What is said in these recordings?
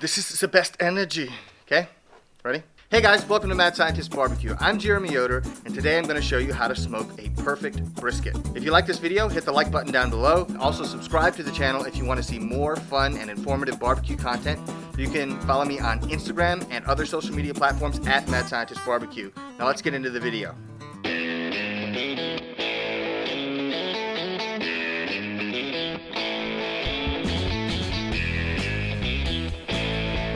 This is the best energy. Okay, ready? Hey guys, welcome to Mad Scientist Barbecue. I'm Jeremy Yoder, and today I'm going to show you how to smoke a perfect brisket. If you like this video, hit the like button down below. Also subscribe to the channel if you want to see more fun and informative barbecue content. You can follow me on Instagram and other social media platforms at Mad Scientist Barbecue. Now let's get into the video.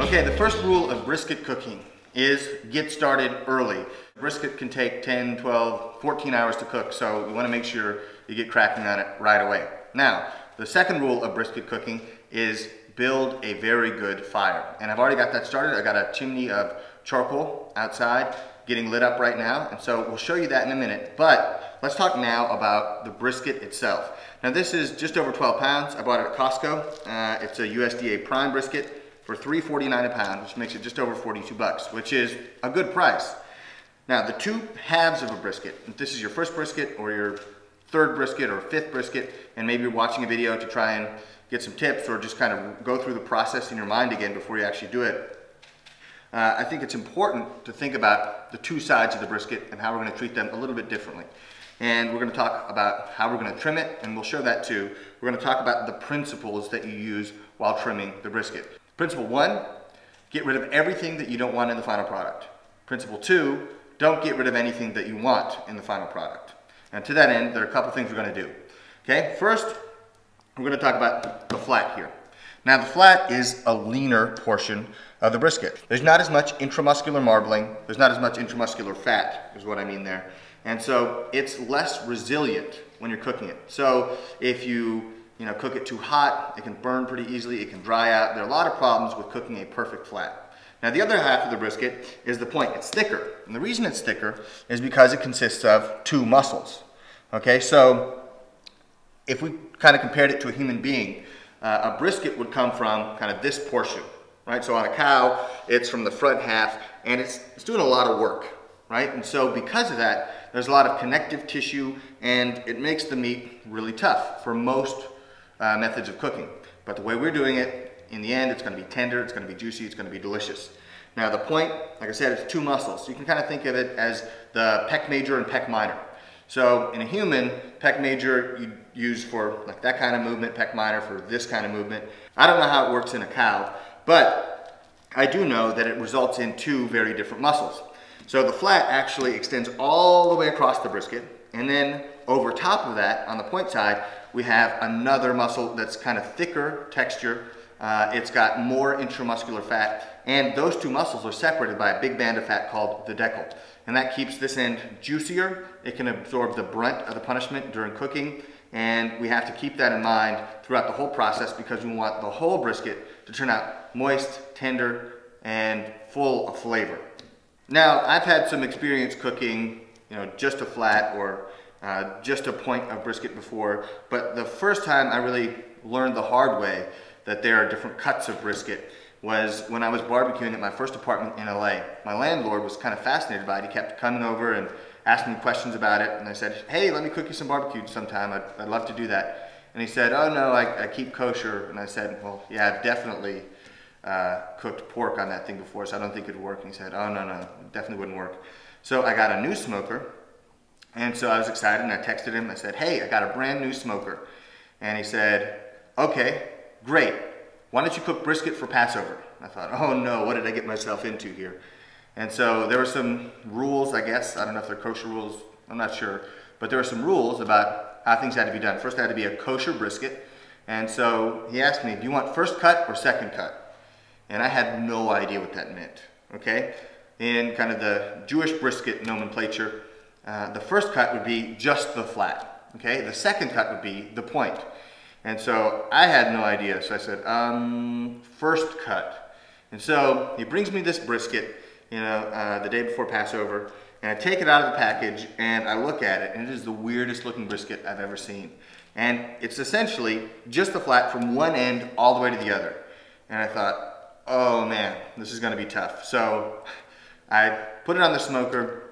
Okay, the first rule of brisket cooking is get started early. Brisket can take 10, 12, 14 hours to cook, so you want to make sure you get cracking on it right away. Now, the second rule of brisket cooking is build a very good fire. And I've already got that started. I got a chimney of charcoal outside getting lit up right now, and so we'll show you that in a minute. But let's talk now about the brisket itself. Now this is just over 12 pounds. I bought it at Costco. It's a USDA prime brisket for $3.49 a pound, which makes it just over 42 bucks, which is a good price. Now, the two halves of a brisket, if this is your first brisket or your third brisket or fifth brisket, and maybe you're watching a video to try and get some tips or just kind of go through the process in your mind again before you actually do it, I think it's important to think about the two sides of the brisket and how we're going to treat them a little bit differently. And we're going to talk about how we're going to trim it, and we'll show that too. We're going to talk about the principles that you use while trimming the brisket. Principle 1, get rid of everything that you don't want in the final product. Principle 2, don't get rid of anything that you want in the final product. And to that end, there are a couple things we're going to do. Okay, first, we're going to talk about the flat here. Now, the flat is a leaner portion of the brisket. There's not as much intramuscular marbling. There's not as much intramuscular fat, is what I mean there. And so it's less resilient when you're cooking it. So if you cook it too hot, it can burn pretty easily, it can dry out. There are a lot of problems with cooking a perfect flat. Now the other half of the brisket is the point. It's thicker. And the reason it's thicker is because it consists of two muscles. Okay, so if we kind of compared it to a human being, a brisket would come from kind of this portion, right? So on a cow, it's from the front half, and it's doing a lot of work, right? And so because of that, there's a lot of connective tissue, and it makes the meat really tough for most methods of cooking. But the way we're doing it, in the end, it's going to be tender, it's going to be juicy, it's going to be delicious. Now the point, like I said, it's two muscles. So you can kind of think of it as the pec major and pec minor. So in a human, pec major you use for like that kind of movement, pec minor for this kind of movement. I don't know how it works in a cow, but I do know that it results in two very different muscles. So the flat actually extends all the way across the brisket, and then over top of that, on the point side, we have another muscle that's kind of thicker texture. It's got more intramuscular fat, and those two muscles are separated by a big band of fat called the decoll. And that keeps this end juicier. It can absorb the brunt of the punishment during cooking, and we have to keep that in mind throughout the whole process because we want the whole brisket to turn out moist, tender, and full of flavor. Now, I've had some experience cooking, just a flat or just a point of brisket before, but the first time I really learned the hard way that there are different cuts of brisket was when I was barbecuing at my first apartment in LA. My landlord was kind of fascinated by it. He kept coming over and asking me questions about it, and I said, hey, let me cook you some barbecue sometime. I'd love to do that. And he said, oh no, I keep kosher. And I said, well, yeah, I've definitely cooked pork on that thing before, so I don't think it'd work. And he said, oh no, it definitely wouldn't work. So I got a new smoker. And so I was excited, and I texted him. I said, hey, I got a brand new smoker. And he said, okay, great. Why don't you cook brisket for Passover? I thought, oh no, what did I get myself into here? And so there were some rules, I guess. I don't know if they're kosher rules. I'm not sure. But there were some rules about how things had to be done. First, it had to be a kosher brisket. And so he asked me, do you want first cut or second cut? And I had no idea what that meant, okay? In kind of the Jewish brisket nomenclature, the first cut would be just the flat, okay? The second cut would be the point. And so I had no idea, so I said, first cut. And so he brings me this brisket, the day before Passover, and I take it out of the package, and I look at it, and it is the weirdest looking brisket I've ever seen. And it's essentially just the flat from one end all the way to the other. And I thought, oh man, this is gonna be tough. So I put it on the smoker,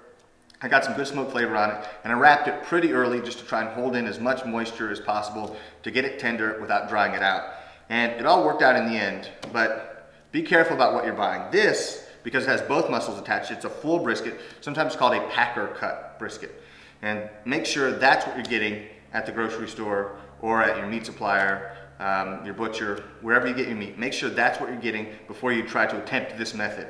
I got some good smoke flavor on it, and I wrapped it pretty early just to try and hold in as much moisture as possible to get it tender without drying it out. And it all worked out in the end, but Be careful about what you're buying. This, because it has both muscles attached, it's a full brisket, sometimes called a packer cut brisket. And make sure that's what you're getting at the grocery store or at your meat supplier, your butcher, wherever you get your meat. Make sure that's what you're getting before you try to attempt this method.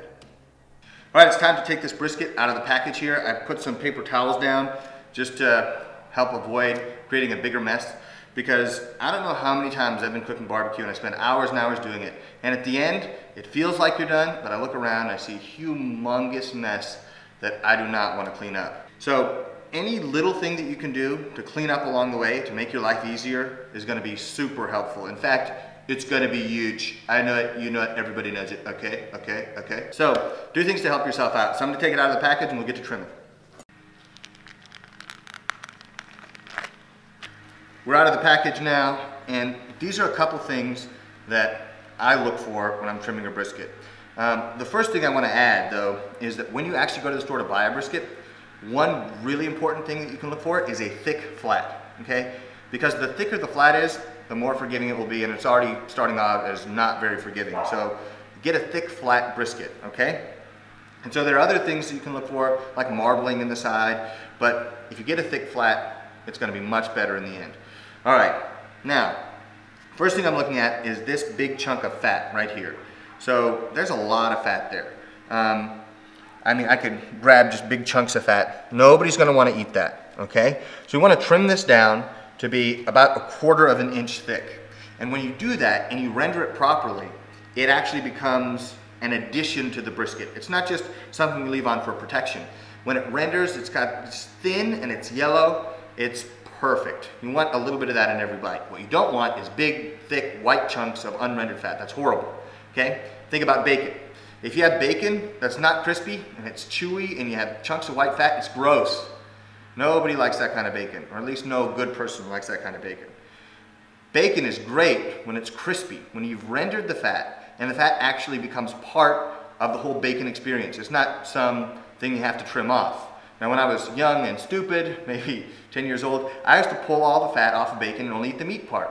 All right, it's time to take this brisket out of the package here. I put some paper towels down just to help avoid creating a bigger mess, because I don't know how many times I've been cooking barbecue and I spend hours and hours doing it. And at the end, it feels like you're done, but I look around and I see a humongous mess that I do not want to clean up. So any little thing that you can do to clean up along the way to make your life easier is going to be super helpful. In fact, it's going to be huge. I know it, you know it, everybody knows it. Okay. So do things to help yourself out. So I'm going to take it out of the package and we'll get to trimming. We're out of the package now, and these are a couple things that I look for when I'm trimming a brisket. The first thing I want to add, though, is that when you actually go to the store to buy a brisket, one really important thing that you can look for is a thick flat, okay? Because the thicker the flat is, the more forgiving it will be, and it's already starting out as not very forgiving. So get a thick flat brisket, okay? And so there are other things that you can look for, like marbling in the side, but if you get a thick flat, it's going to be much better in the end. All right, now, first thing I'm looking at is this big chunk of fat right here. So there's a lot of fat there. I mean, I could grab just big chunks of fat. Nobody's gonna wanna eat that, okay? So we wanna trim this down to be about 1/4 of an inch thick. And when you do that and you render it properly, it actually becomes an addition to the brisket. It's not just something you leave on for protection. When it renders, it's thin and it's yellow, it's perfect. You want a little bit of that in every bite. What you don't want is big, thick, white chunks of unrendered fat. That's horrible, okay? Think about bacon. If you have bacon that's not crispy and it's chewy and you have chunks of white fat, it's gross. Nobody likes that kind of bacon, or at least no good person likes that kind of bacon. Bacon is great when it's crispy, when you've rendered the fat and the fat actually becomes part of the whole bacon experience. It's not some thing you have to trim off. Now, when I was young and stupid, maybe 10 years old, I used to pull all the fat off of bacon and only eat the meat part.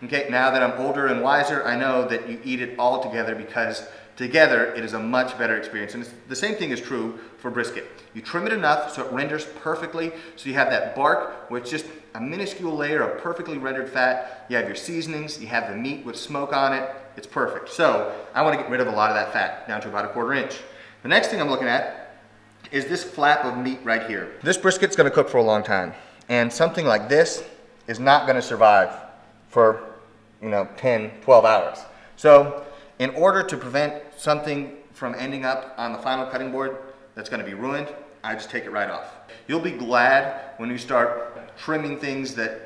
Okay, now that I'm older and wiser, I know that you eat it all together, because together it is a much better experience. And the same thing is true for brisket. You trim it enough so it renders perfectly, so you have that bark with just a minuscule layer of perfectly rendered fat. You have your seasonings, you have the meat with smoke on it. It's perfect. So I want to get rid of a lot of that fat, down to about 1/4 inch. The next thing I'm looking at is this flap of meat right here. This brisket's gonna cook for a long time, and something like this is not gonna survive for, 10, 12 hours. So in order to prevent something from ending up on the final cutting board that's gonna be ruined, I just take it right off. You'll be glad when you start trimming things that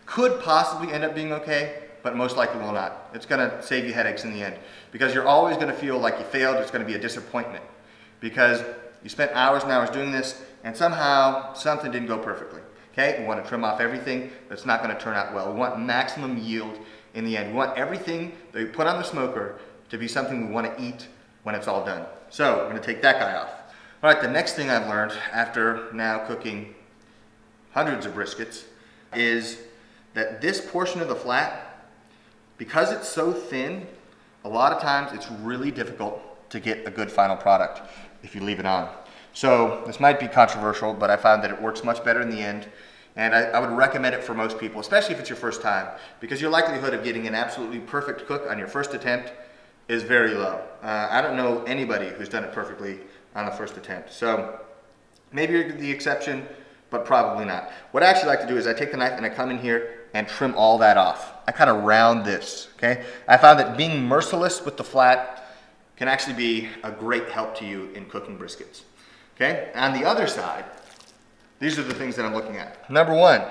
could possibly end up being okay, but most likely will not. It's gonna save you headaches in the end, because you're always gonna feel like you failed. It's gonna be a disappointment, because you spent hours and hours doing this, and somehow something didn't go perfectly. Okay, we want to trim off everything that's not going to turn out well. We want maximum yield in the end. We want everything that we put on the smoker to be something we want to eat when it's all done. So we're going to take that guy off. All right, the next thing I've learned after now cooking hundreds of briskets is that this portion of the flat, because it's so thin, a lot of times it's really difficult to get a good final product if you leave it on. So this might be controversial, but I found that it works much better in the end, and I would recommend it for most people, especially if it's your first time, because your likelihood of getting an absolutely perfect cook on your first attempt is very low. I don't know anybody who's done it perfectly on the first attempt. So maybe you're the exception, but probably not. What I actually like to do is I take the knife and I come in here and trim all that off. I kind of round this, okay? I found that being merciless with the flat can actually be a great help to you in cooking briskets. Okay, on the other side, these are the things that I'm looking at. Number one,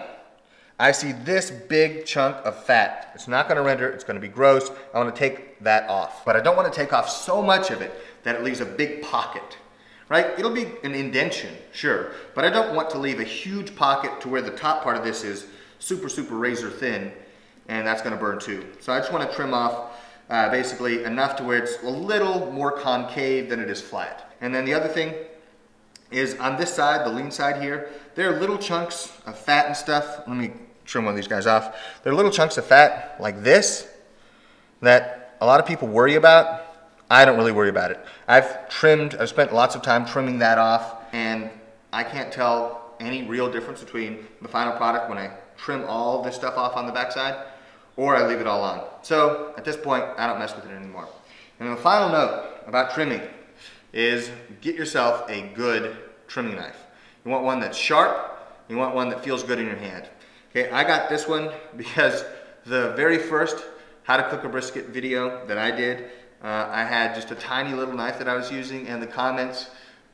I see this big chunk of fat. It's not gonna render, it's gonna be gross. I wanna take that off. But I don't wanna take off so much of it that it leaves a big pocket, right? It'll be an indentation, sure, but I don't want to leave a huge pocket to where the top part of this is super, super razor thin, and that's gonna burn too. So I just wanna trim off basically enough to where it's a little more concave than it is flat. And then the other thing is on this side, the lean side here, there are little chunks of fat and stuff. Let me trim one of these guys off. There are little chunks of fat like this that a lot of people worry about. I don't really worry about it. I've spent lots of time trimming that off, and I can't tell any real difference between the final product when I trim all this stuff off on the backside, or I leave it all on. So at this point, I don't mess with it anymore. And the final note about trimming is get yourself a good trimming knife. You want one that's sharp, you want one that feels good in your hand. Okay, I got this one because the very first how to cook a brisket video that I did, I had just a tiny little knife that I was using, and the comments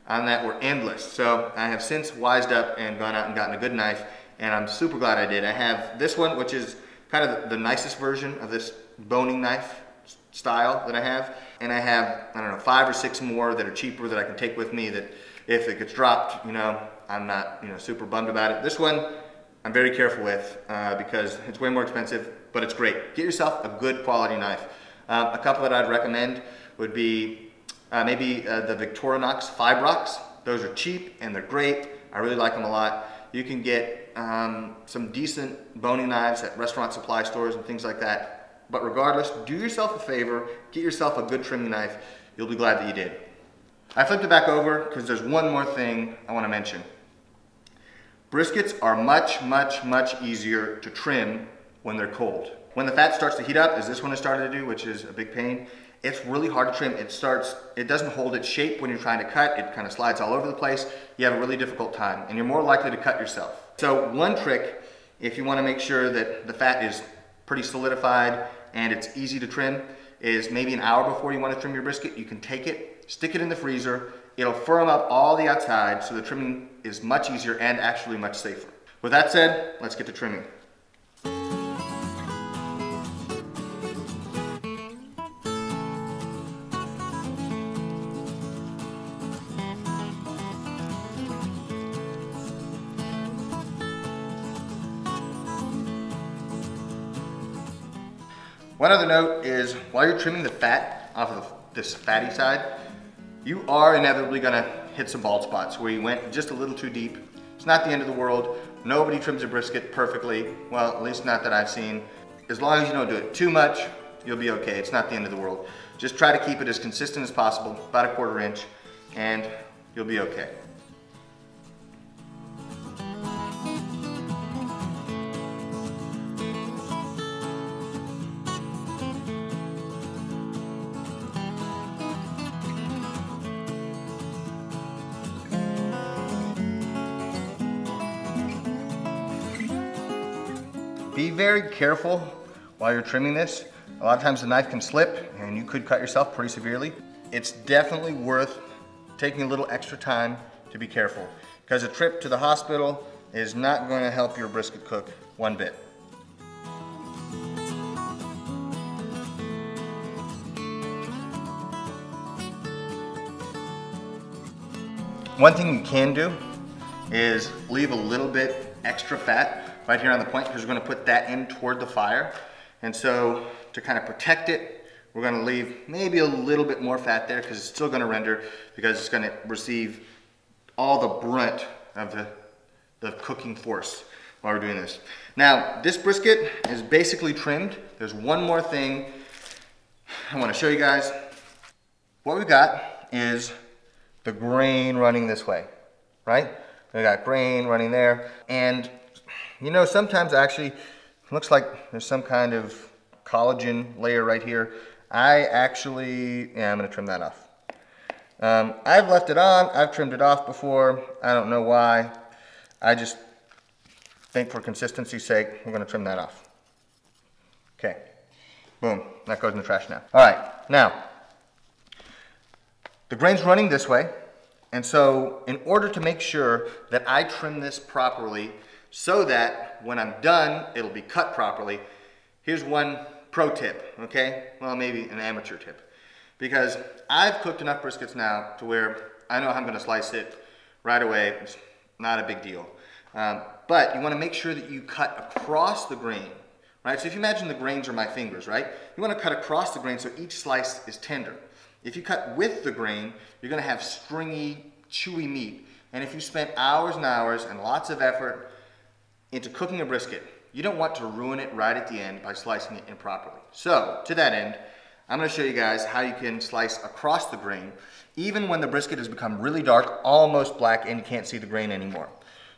on that were endless. So I have since wised up and gone out and gotten a good knife, and I'm super glad I did. I have this one, which is kind of the nicest version of this boning knife style that I have, and I have, I don't know, 5 or 6 more that are cheaper that I can take with me, that if it gets dropped, you know, I'm not, you know, super bummed about it. This one I'm very careful with because it's way more expensive, but it's great. Get yourself a good quality knife. A couple that I'd recommend would be maybe the Victorinox Fibrox. Those are cheap and they're great. I really like them a lot. You can get some decent boning knives at restaurant supply stores and things like that. But regardless, do yourself a favor, get yourself a good trimming knife. You'll be glad that you did. I flipped it back over because there's one more thing I want to mention. Briskets are much, much, much easier to trim when they're cold. When the fat starts to heat up, as this one has started to do, which is a big pain, it's really hard to trim. It doesn't hold its shape when you're trying to cut. It kind of slides all over the place. You have a really difficult time, and you're more likely to cut yourself. So one trick, if you want to make sure that the fat is pretty solidified and it's easy to trim, is maybe an hour before you want to trim your brisket, you can take it, stick it in the freezer. It'll firm up all the outside, so the trimming is much easier and actually much safer. With that said, let's get to trimming. One other note is, while you're trimming the fat off of this fatty side, you are inevitably gonna hit some bald spots where you went just a little too deep. It's not the end of the world. Nobody trims a brisket perfectly. Well, at least not that I've seen. As long as you don't do it too much, you'll be okay. It's not the end of the world. Just try to keep it as consistent as possible, about 1/4 inch, and you'll be okay. Be very careful while you're trimming this. A lot of times the knife can slip and you could cut yourself pretty severely. It's definitely worth taking a little extra time to be careful, because a trip to the hospital is not going to help your brisket cook one bit. One thing you can do is leave a little bit extra fat right here on the point, because we're going to put that in toward the fire. And so to kind of protect it, we're going to leave maybe a little bit more fat there, because it's still going to render, because it's going to receive all the brunt of the cooking force while we're doing this. Now, this brisket is basically trimmed. There's one more thing I want to show you guys. What we've got is the grain running this way, right? We got grain running there, and you know, sometimes actually it looks like there's some kind of collagen layer right here. I'm gonna trim that off. I've left it on, I've trimmed it off before. I don't know why. I just think for consistency's sake, we're gonna trim that off. Okay, boom, that goes in the trash now. All right, now, the grain's running this way, and so in order to make sure that I trim this properly so that when I'm done, it'll be cut properly, here's one pro tip, okay? Well, maybe an amateur tip. Because I've cooked enough briskets now to where I know I'm gonna slice it right away. It's not a big deal. But you wanna make sure that you cut across the grain, right? So if you imagine the grains are my fingers, right? You wanna cut across the grain so each slice is tender. If you cut with the grain, you're gonna have stringy, chewy meat. And if you spent hours and hours and lots of effort into cooking a brisket, you don't want to ruin it right at the end by slicing it improperly. So, to that end, I'm gonna show you guys how you can slice across the grain, even when the brisket has become really dark, almost black, and you can't see the grain anymore.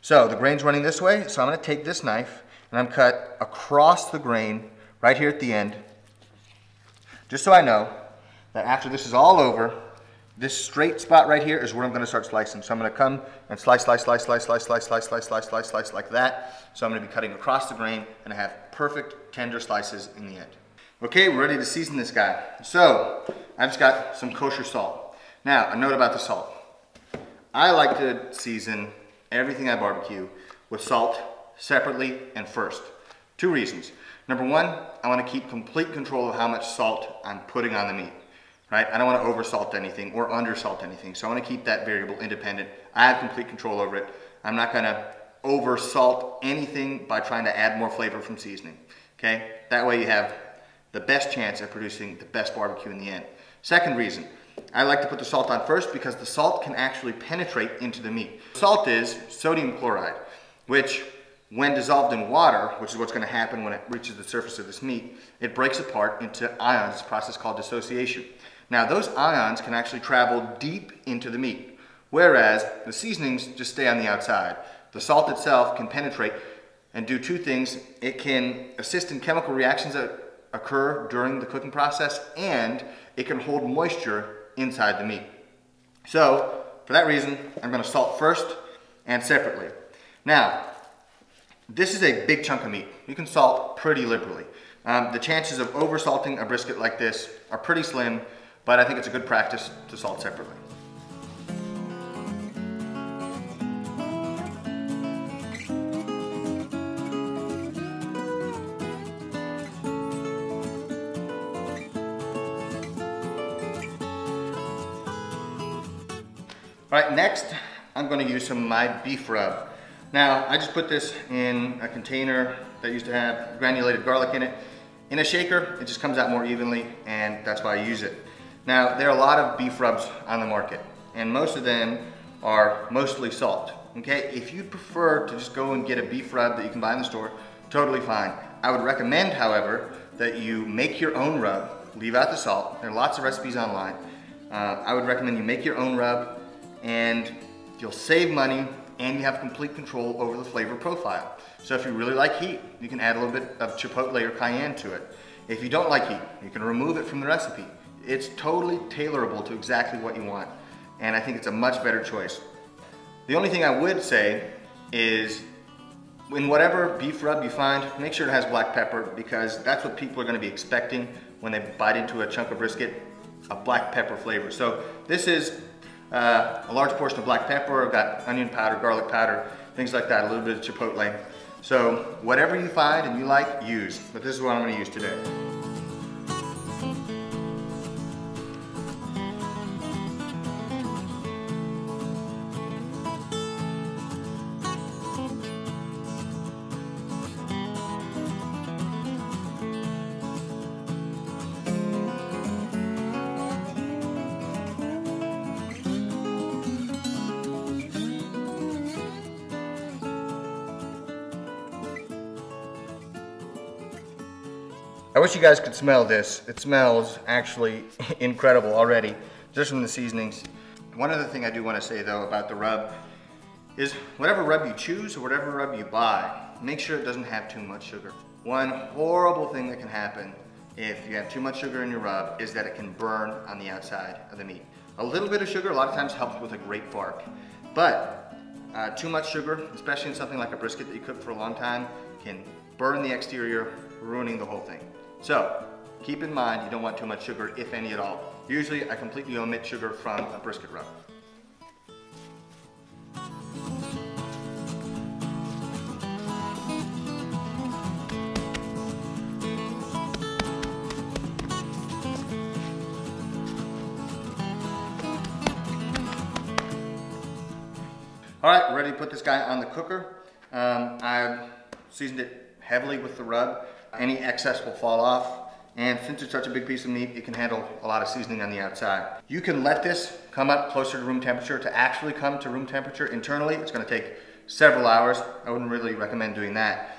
So the grain's running this way, so I'm gonna take this knife and I'm cut across the grain right here at the end, just so I know that after this is all over, this straight spot right here is where I'm gonna start slicing. So I'm gonna come and slice, slice, slice, slice, slice, slice, slice, slice, slice, slice, slice, like that. So I'm gonna be cutting across the grain and I have perfect tender slices in the end. Okay, we're ready to season this guy. So I've just got some kosher salt. Now, a note about the salt. I like to season everything I barbecue with salt separately and first. Two reasons. Number one, I want to keep complete control of how much salt I'm putting on the meat. Right? I don't want to over salt anything or under salt anything. So I want to keep that variable independent. I have complete control over it. I'm not going to over salt anything by trying to add more flavor from seasoning. Okay? That way you have the best chance at producing the best barbecue in the end. Second reason, I like to put the salt on first because the salt can actually penetrate into the meat. Salt is sodium chloride, which when dissolved in water, which is what's going to happen when it reaches the surface of this meat, it breaks apart into ions. It's a process called dissociation. Now those ions can actually travel deep into the meat, whereas the seasonings just stay on the outside. The salt itself can penetrate and do two things. It can assist in chemical reactions that occur during the cooking process, and it can hold moisture inside the meat. So for that reason, I'm going to salt first and separately. Now, this is a big chunk of meat. You can salt pretty liberally. The chances of over salting a brisket like this are pretty slim, but I think it's a good practice to salt separately. All right, next I'm going to use some of my beef rub. Now, I just put this in a container that used to have granulated garlic in it. In a shaker, it just comes out more evenly, and that's why I use it. Now, there are a lot of beef rubs on the market, and most of them are mostly salt. Okay, if you prefer to just go and get a beef rub that you can buy in the store, totally fine. I would recommend, however, that you make your own rub, leave out the salt. There are lots of recipes online. I would recommend you make your own rub, and you'll save money and you have complete control over the flavor profile. So if you really like heat, you can add a little bit of chipotle or cayenne to it. If you don't like heat, you can remove it from the recipe. It's totally tailorable to exactly what you want, and I think it's a much better choice. The only thing I would say is, in whatever beef rub you find, make sure it has black pepper, because that's what people are going to be expecting when they bite into a chunk of brisket, a black pepper flavor. So this is a large portion of black pepper. I've got onion powder, garlic powder, things like that, a little bit of chipotle. So whatever you find and you like, use. But this is what I'm going to use today. I wish you guys could smell this. It smells actually incredible already, just from the seasonings. One other thing I do want to say though about the rub is whatever rub you choose or whatever rub you buy, make sure it doesn't have too much sugar. One horrible thing that can happen if you have too much sugar in your rub is that it can burn on the outside of the meat. A little bit of sugar a lot of times helps with a great bark, but too much sugar, especially in something like a brisket that you cook for a long time, can burn the exterior, ruining the whole thing. So keep in mind you don't want too much sugar, if any at all. Usually I completely omit sugar from a brisket rub. All right, we're ready to put this guy on the cooker. I've seasoned it heavily with the rub. Any excess will fall off, and since it's such a big piece of meat, it can handle a lot of seasoning on the outside. You can let this come up closer to room temperature. To actually come to room temperature internally, it's going to take several hours. I wouldn't really recommend doing that.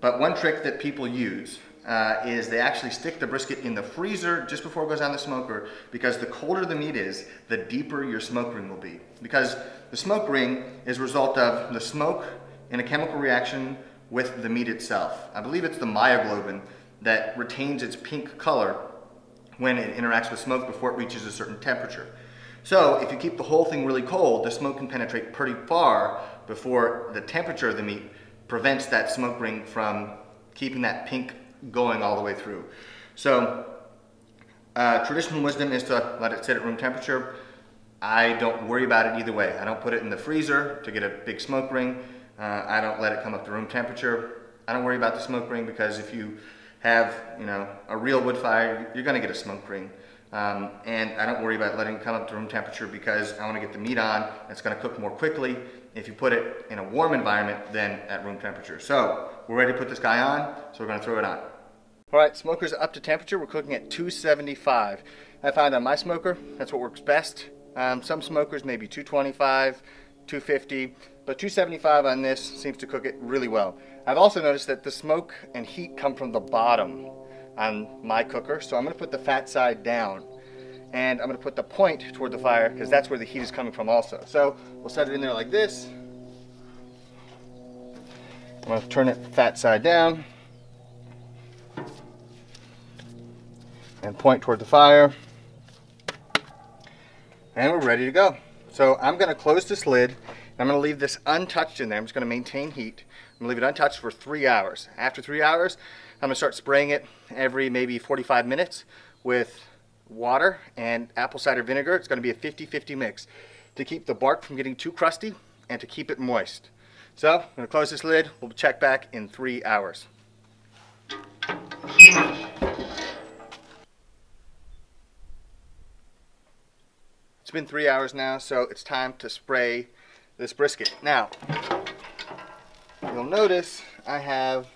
But one trick that people use is they actually stick the brisket in the freezer just before it goes on the smoker, because the colder the meat is, the deeper your smoke ring will be. Because the smoke ring is a result of the smoke in a chemical reaction with the meat itself. I believe it's the myoglobin that retains its pink color when it interacts with smoke before it reaches a certain temperature. So if you keep the whole thing really cold, the smoke can penetrate pretty far before the temperature of the meat prevents that smoke ring from keeping that pink going all the way through. So traditional wisdom is to let it sit at room temperature. I don't worry about it either way. I don't put it in the freezer to get a big smoke ring. I don't let it come up to room temperature. I don't worry about the smoke ring, because if you have, a real wood fire, you're going to get a smoke ring. And I don't worry about letting it come up to room temperature, because I want to get the meat on. It's going to cook more quickly if you put it in a warm environment than at room temperature. So we're ready to put this guy on, so we're going to throw it on. All right, smoker's up to temperature. We're cooking at 275. I found on my smoker, that's what works best. Some smokers maybe 225, 250, but 275 on this seems to cook it really well. I've also noticed that the smoke and heat come from the bottom on my cooker, so I'm going to put the fat side down, and I'm going to put the point toward the fire, because that's where the heat is coming from also. So we'll set it in there like this. I'm going to turn it fat side down and point toward the fire, and we're ready to go. So I'm going to close this lid. I'm going to leave this untouched in there. I'm just going to maintain heat. I'm going to leave it untouched for 3 hours. After 3 hours, I'm going to start spraying it every maybe 45 minutes with water and apple cider vinegar. It's going to be a 50-50 mix to keep the bark from getting too crusty and to keep it moist. So I'm going to close this lid. We'll check back in 3 hours. It's been 3 hours now, so it's time to spray this brisket. Now, you'll notice I have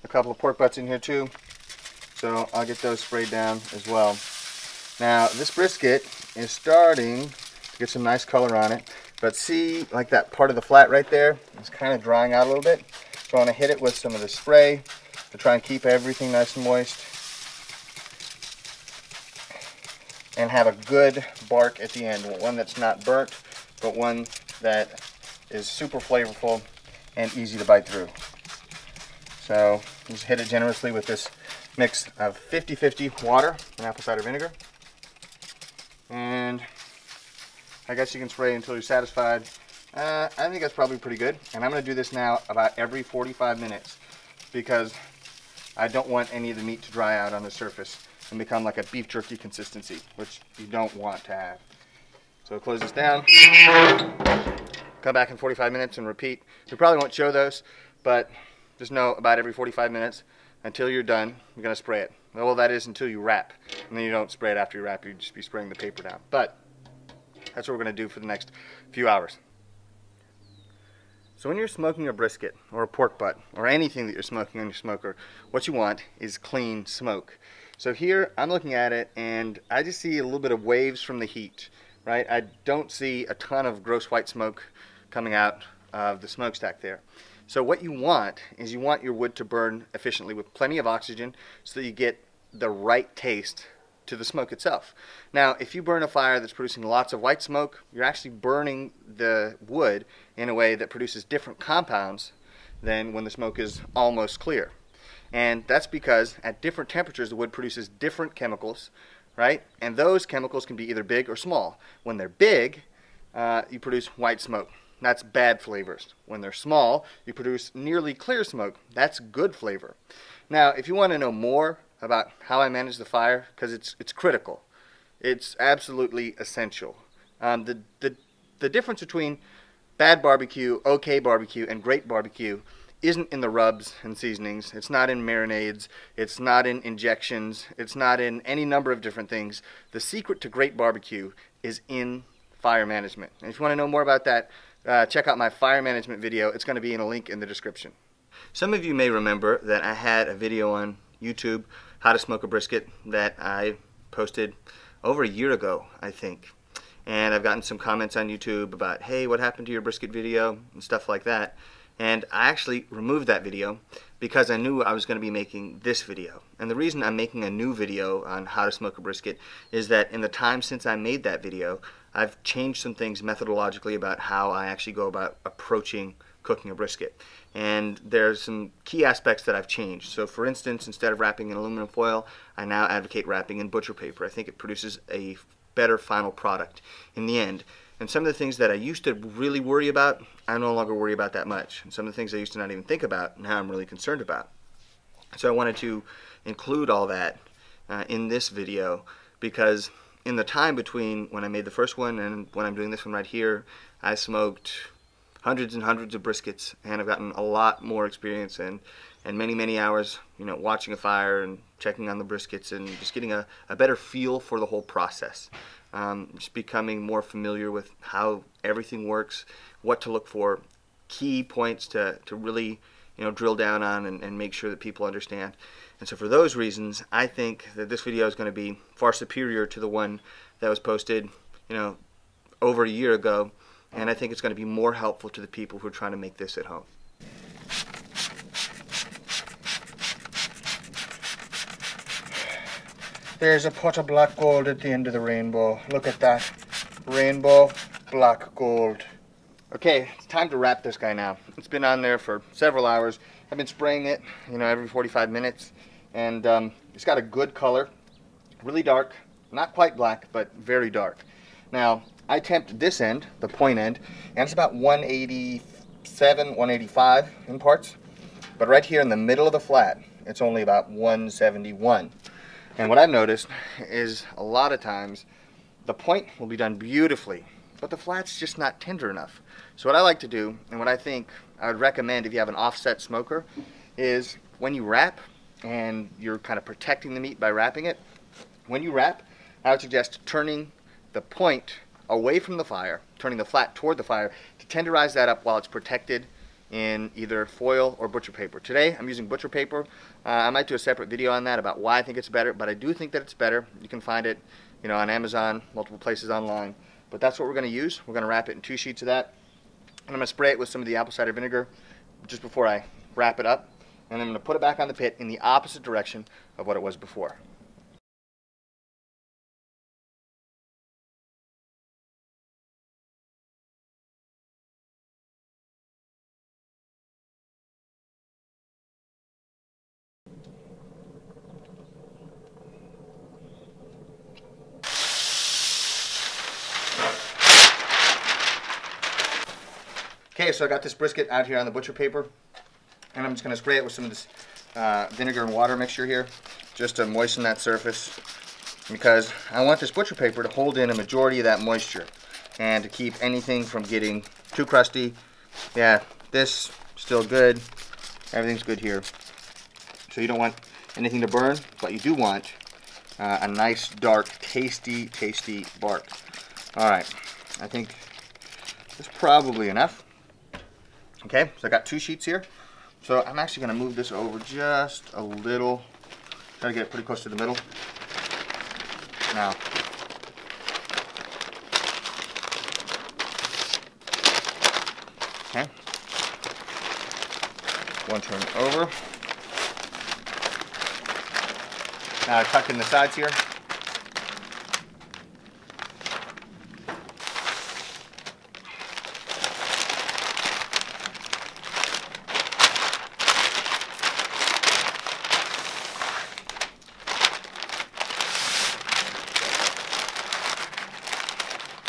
a couple of pork butts in here too, so I'll get those sprayed down as well. Now, this brisket is starting to get some nice color on it, but see, like that part of the flat right there, it's kind of drying out a little bit. So I want to hit it with some of the spray to try and keep everything nice and moist and have a good bark at the end. One that's not burnt, but one that is super flavorful and easy to bite through. So just hit it generously with this mix of 50-50 water and apple cider vinegar. And I guess you can spray until you're satisfied. I think that's probably pretty good. And I'm going to do this now about every 45 minutes, because I don't want any of the meat to dry out on the surface and become like a beef jerky consistency, which you don't want to have. So close this down, come back in 45 minutes and repeat. We probably won't show those, but just know about every 45 minutes until you're done, you're going to spray it. Well, that is until you wrap. And then you don't spray it after you wrap, you just be spraying the paper down. But that's what we're going to do for the next few hours. So when you're smoking a brisket or a pork butt or anything that you're smoking on your smoker, what you want is clean smoke. So here I'm looking at it and I just see a little bit of waves from the heat, right? I don't see a ton of gross white smoke coming out of the smokestack there. So what you want is you want your wood to burn efficiently with plenty of oxygen so that you get the right taste to the smoke itself. Now, if you burn a fire that's producing lots of white smoke, you're actually burning the wood in a way that produces different compounds than when the smoke is almost clear. And that's because at different temperatures the wood produces different chemicals, right? And those chemicals can be either big or small. When they're big, you produce white smoke. That's bad flavors. When they're small, you produce nearly clear smoke. That's good flavor. Now, if you want to know more about how I manage the fire, because it's critical, it's absolutely essential. The difference between bad barbecue, okay barbecue, and great barbecue isn't in the rubs and seasonings. It's not in marinades. It's not in injections. It's not in any number of different things. The secret to great barbecue is in fire management. And if you want to know more about that, check out my fire management video. It's going to be in a link in the description. Some of you may remember that I had a video on YouTube, how to smoke a brisket, that I posted over a year ago, I think. And I've gotten some comments on YouTube about, hey, what happened to your brisket video and stuff like that. And I actually removed that video because I knew I was going to be making this video. And the reason I'm making a new video on how to smoke a brisket is that in the time since I made that video, I've changed some things methodologically about how I actually go about approaching cooking a brisket. And there's some key aspects that I've changed. So for instance, instead of wrapping in aluminum foil, I now advocate wrapping in butcher paper. I think it produces a better final product in the end. And some of the things that I used to really worry about, I no longer worry about that much. And some of the things I used to not even think about, now I'm really concerned about. So I wanted to include all that in this video, because in the time between when I made the first one and when I'm doing this one right here, I smoked hundreds and hundreds of briskets, and I've gotten a lot more experience and many hours, watching a fire and checking on the briskets and just getting a better feel for the whole process. Just becoming more familiar with how everything works, what to look for, key points to really drill down on and make sure that people understand. And so for those reasons, I think that this video is going to be far superior to the one that was posted over a year ago, and I think it's going to be more helpful to the people who are trying to make this at home. There's a pot of black gold at the end of the rainbow. Look at that. Rainbow black gold. Okay, it's time to wrap this guy now. It's been on there for several hours. I've been spraying it, every 45 minutes. And it's got a good color. Really dark. Not quite black, but very dark. Now, I temped this end, the point end, and it's about 187, 185 in parts. But right here in the middle of the flat, it's only about 171. And what I've noticed is a lot of times the point will be done beautifully, but the flat's just not tender enough. So what I like to do, and what I think I would recommend if you have an offset smoker, is when you wrap and you're kind of protecting the meat by wrapping it, when you wrap, I would suggest turning the point away from the fire, turning the flat toward the fire to tenderize that up while it's protected in either foil or butcher paper. Today I'm using butcher paper. I might do a separate video on that about why I think it's better, but I do think that it's better. You can find it on Amazon, multiple places online. But that's what we're going to use. We're going to wrap it in 2 sheets of that. And I'm going to spray it with some of the apple cider vinegar just before I wrap it up. And I'm going to put it back on the pit in the opposite direction of what it was before. Okay, so I got this brisket out here on the butcher paper, and I'm just going to spray it with some of this vinegar and water mixture here, just to moisten that surface, because I want this butcher paper to hold in a majority of that moisture, and to keep anything from getting too crusty. Yeah, this still good, everything's good here. So you don't want anything to burn, but you do want a nice, dark, tasty bark. Alright, I think that's probably enough. Okay, so I got 2 sheets here. So I'm actually going to move this over just a little. Try to get it pretty close to the middle. Now, okay. One turn over. Now I tuck in the sides here.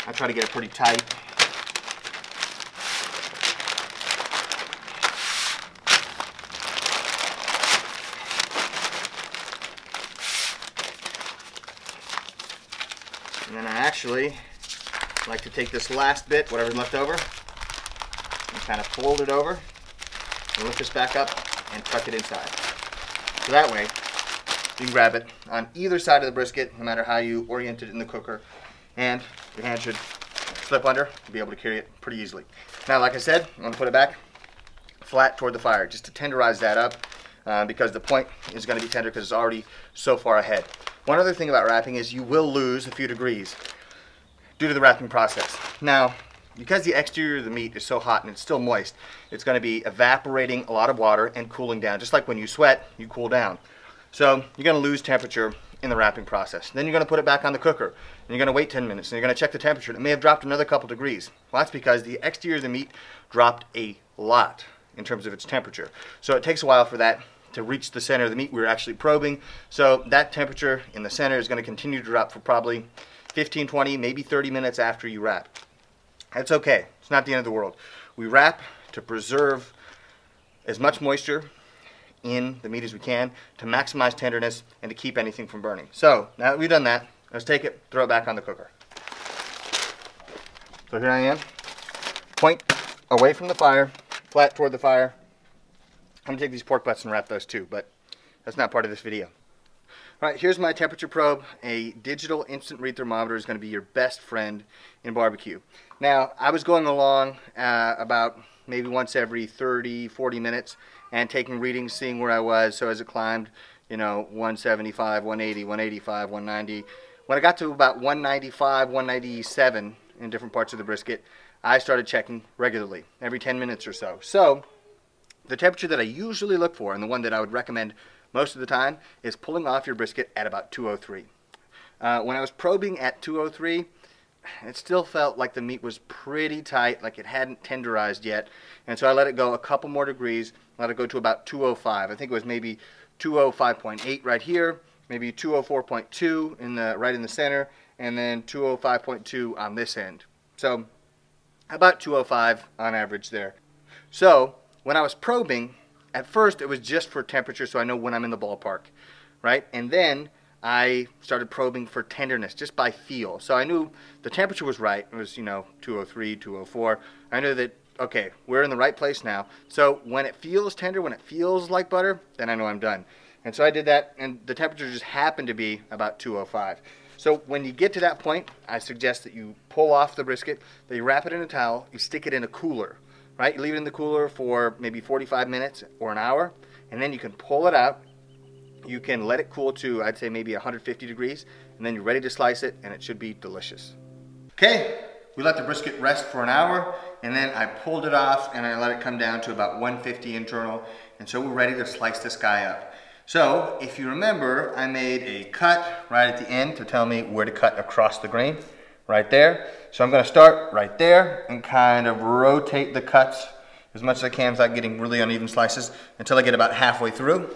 I try to get it pretty tight. And then I actually like to take this last bit, whatever's left over, and kind of fold it over, and lift this back up and tuck it inside. So that way, you can grab it on either side of the brisket, no matter how you orient it in the cooker, and your hand should slip under to be able to carry it pretty easily. Now, like I said, I'm going to put it back flat toward the fire, just to tenderize that up, because the point is going to be tender because it's already so far ahead. One other thing about wrapping is you will lose a few degrees due to the wrapping process. Now, because the exterior of the meat is so hot and it's still moist, it's going to be evaporating a lot of water and cooling down. Just like when you sweat, you cool down. So you're going to lose temperature in the wrapping process. Then you're going to put it back on the cooker, and you're going to wait 10 minutes, and you're going to check the temperature. It may have dropped another couple degrees. Well, that's because the exterior of the meat dropped a lot in terms of its temperature. So it takes a while for that to reach the center of the meat we're actually probing. So that temperature in the center is going to continue to drop for probably 15, 20, maybe 30 minutes after you wrap. That's okay. It's not the end of the world. We wrap to preserve as much moisture in the meat as we can, to maximize tenderness and to keep anything from burning. So now that we've done that, let's take it, throw it back on the cooker. So here I am, point away from the fire, flat toward the fire. I'm gonna take these pork butts and wrap those too, but that's not part of this video. All right, here's my temperature probe. A digital instant read thermometer is gonna be your best friend in barbecue. Now, I was going along about maybe once every 30, 40 minutes and taking readings, seeing where I was. So as it climbed, 175, 180, 185, 190. When I got to about 195, 197 in different parts of the brisket, I started checking regularly, every 10 minutes or so. So the temperature that I usually look for, and the one that I would recommend most of the time, is pulling off your brisket at about 203. When I was probing at 203, it still felt like the meat was pretty tight, like it hadn't tenderized yet. And so I let it go a couple more degrees, let it go to about 205. I think it was maybe 205.8 right here, maybe 204.2 right in the center, and then 205.2 on this end. So about 205 on average there. So when I was probing, at first it was just for temperature, so I know when I'm in the ballpark, right? And then I started probing for tenderness just by feel. So I knew the temperature was right. It was, 203, 204. I knew that, okay, we're in the right place now. So when it feels tender, when it feels like butter, then I know I'm done. And so I did that, and the temperature just happened to be about 205. So when you get to that point, I suggest that you pull off the brisket, that you wrap it in a towel, you stick it in a cooler, right? You leave it in the cooler for maybe 45 minutes or an hour, and then you can pull it out. You can let it cool to, I'd say, maybe 150 degrees, and then you're ready to slice it, and it should be delicious. Okay, we let the brisket rest for an hour, and then I pulled it off, and I let it come down to about 150 internal, and so we're ready to slice this guy up. So, if you remember, I made a cut right at the end to tell me where to cut across the grain, right there. So I'm gonna start right there and kind of rotate the cuts as much as I can without getting really uneven slices until I get about halfway through.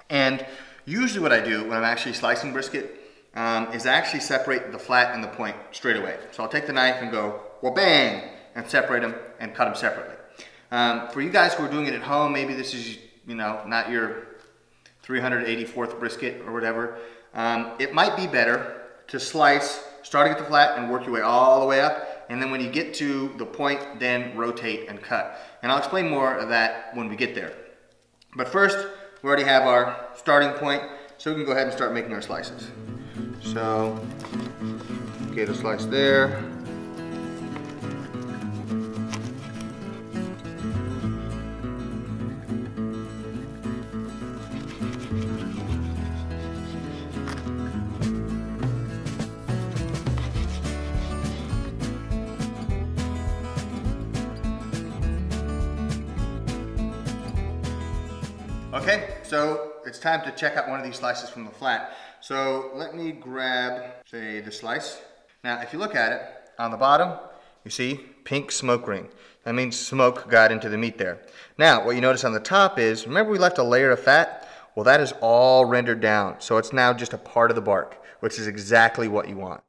And usually what I do when I'm actually slicing brisket is I actually separate the flat and the point straight away. So I'll take the knife and go, well, bang, and separate them and cut them separately. For you guys who are doing it at home, maybe this is, not your 384th brisket or whatever, it might be better to slice, starting at the flat and work your way all the way up, and then when you get to the point, then rotate and cut. And I'll explain more of that when we get there. But first, we already have our starting point, so we can go ahead and start making our slices. So, get a slice there. Okay, so it's time to check out one of these slices from the flat. So let me grab, say, the slice. Now, if you look at it, on the bottom, you see pink smoke ring. That means smoke got into the meat there. Now, what you notice on the top is, remember we left a layer of fat? Well, that is all rendered down. So it's now just a part of the bark, which is exactly what you want.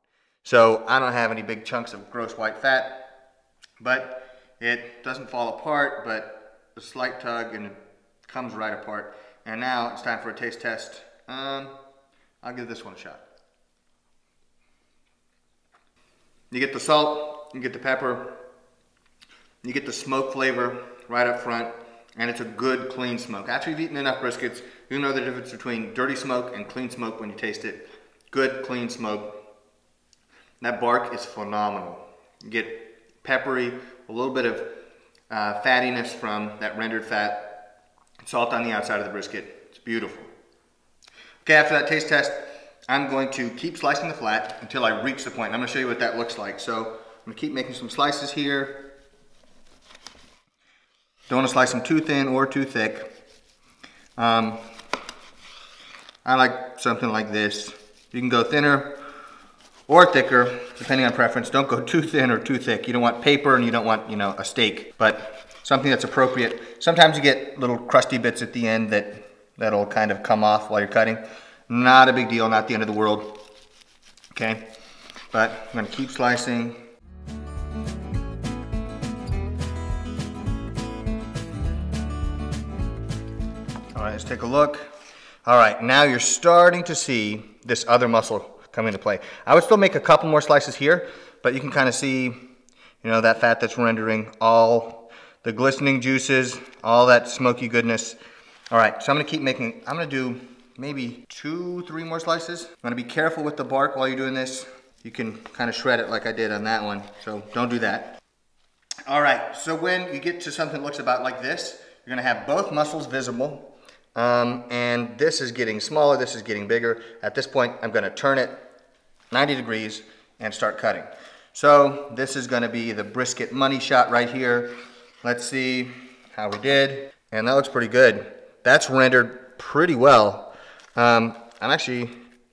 So I don't have any big chunks of gross white fat, but it doesn't fall apart, but a slight tug and it comes right apart. And now it's time for a taste test. I'll give this one a shot. You get the salt, you get the pepper, you get the smoke flavor right up front, and it's a good clean smoke. After you've eaten enough briskets, you know the difference between dirty smoke and clean smoke when you taste it. Good clean smoke. That bark is phenomenal. You get peppery, a little bit of fattiness from that rendered fat. Salt on the outside of the brisket. It's beautiful. Okay, after that taste test, I'm going to keep slicing the flat until I reach the point. I'm going to show you what that looks like. So I'm gonna keep making some slices here. Don't want to slice them too thin or too thick. I like something like this. You can go thinner or thicker, depending on preference. Don't go too thin or too thick. You don't want paper and you don't want, you know, a steak, but something that's appropriate. Sometimes you get little crusty bits at the end that'll kind of come off while you're cutting. Not a big deal, not the end of the world. Okay, but I'm gonna keep slicing. All right, let's take a look. All right, now you're starting to see this other muscle come into play. I would still make a couple more slices here, but you can kind of see, you know, that fat that's rendering, all the glistening juices, all that smoky goodness. All right, so I'm gonna keep making, I'm gonna do maybe 2-3 more slices. I'm gonna be careful with the bark while you're doing this. You can kind of shred it like I did on that one, so don't do that. All right, so when you get to something that looks about like this, you're gonna have both muscles visible. And this is getting smaller, this is getting bigger. At this point, I'm gonna turn it 90 degrees and start cutting. So this is gonna be the brisket money shot right here. Let's see how we did. And that looks pretty good. That's rendered pretty well. I'm actually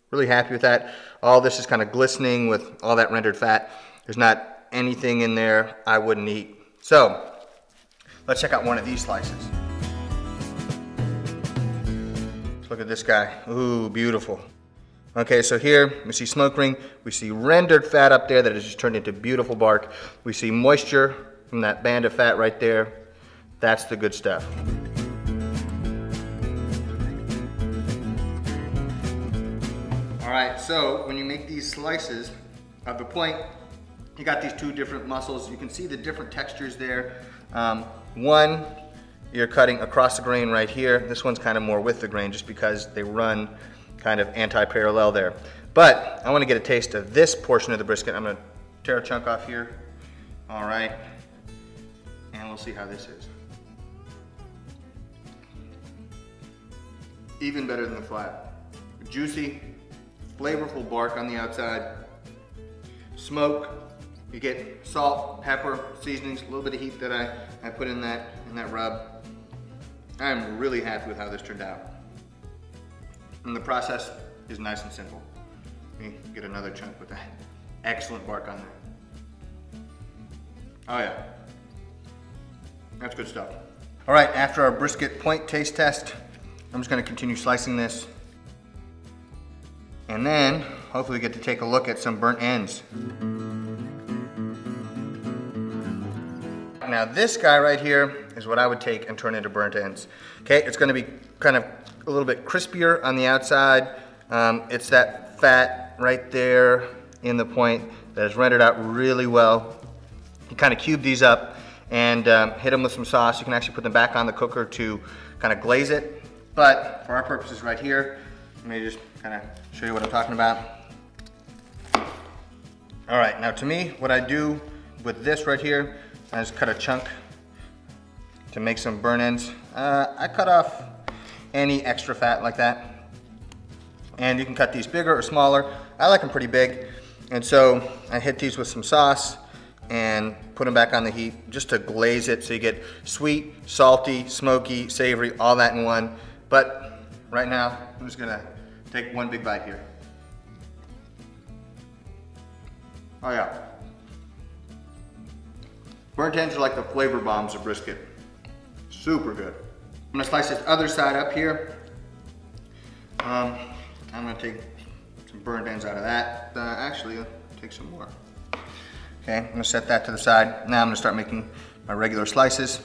really happy with that. All this is kind of glistening with all that rendered fat. There's not anything in there I wouldn't eat. So let's check out one of these slices. Look at this guy. Ooh, beautiful. Okay, so here we see smoke ring. We see rendered fat up there that has just turned into beautiful bark. We see moisture from that band of fat right there. That's the good stuff. All right, so when you make these slices of the point, you got these two different muscles. You can see the different textures there. One, you're cutting across the grain right here. This one's kind of more with the grain just because they run kind of anti-parallel there. But I want to get a taste of this portion of the brisket. I'm going to tear a chunk off here. All right. And we'll see how this is. Even better than the flat. Juicy, flavorful bark on the outside. Smoke. You get salt, pepper, seasonings, a little bit of heat that I put in that rub. I'm really happy with how this turned out. And the process is nice and simple. Let me get another chunk with that. Excellent bark on there. Oh yeah, that's good stuff. All right, after our brisket point taste test, I'm just gonna continue slicing this. And then, hopefully we get to take a look at some burnt ends. Now this guy right here is what I would take and turn into burnt ends. Okay, it's gonna be kind of a little bit crispier on the outside. It's that fat right there in the point that is rendered out really well. You kind of cube these up and hit them with some sauce. You can actually put them back on the cooker to kind of glaze it. But for our purposes right here, let me just kind of show you what I'm talking about. All right, now to me, what I do with this right here, I just cut a chunk to make some burn ends. I cut off any extra fat like that. And you can cut these bigger or smaller. I like them pretty big. And so I hit these with some sauce and put them back on the heat just to glaze it so you get sweet, salty, smoky, savory, all that in one. But right now, I'm just gonna take one big bite here. Oh yeah. Burnt ends are like the flavor bombs of brisket. Super good. I'm gonna slice this other side up here. I'm gonna take some burnt ends out of that. Actually, I'll take some more. Okay, I'm gonna set that to the side. Now I'm gonna start making my regular slices.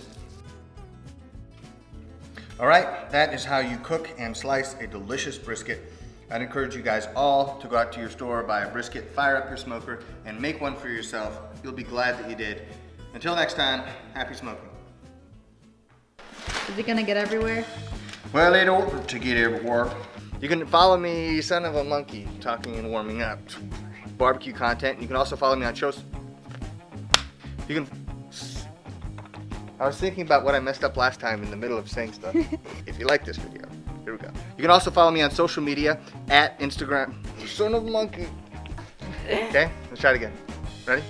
All right, that is how you cook and slice a delicious brisket. I'd encourage you guys all to go out to your store, buy a brisket, fire up your smoker, and make one for yourself. You'll be glad that you did. Until next time, happy smoking. Is it gonna get everywhere? Well, it ought to get everywhere. You can follow me, son of a monkey, talking and warming up. Barbecue content. You can also follow me on shows. I was thinking about what I messed up last time in the middle of saying stuff. If you like this video, here we go. You can also follow me on social media at Instagram. Son of a monkey. Okay, let's try it again. Ready?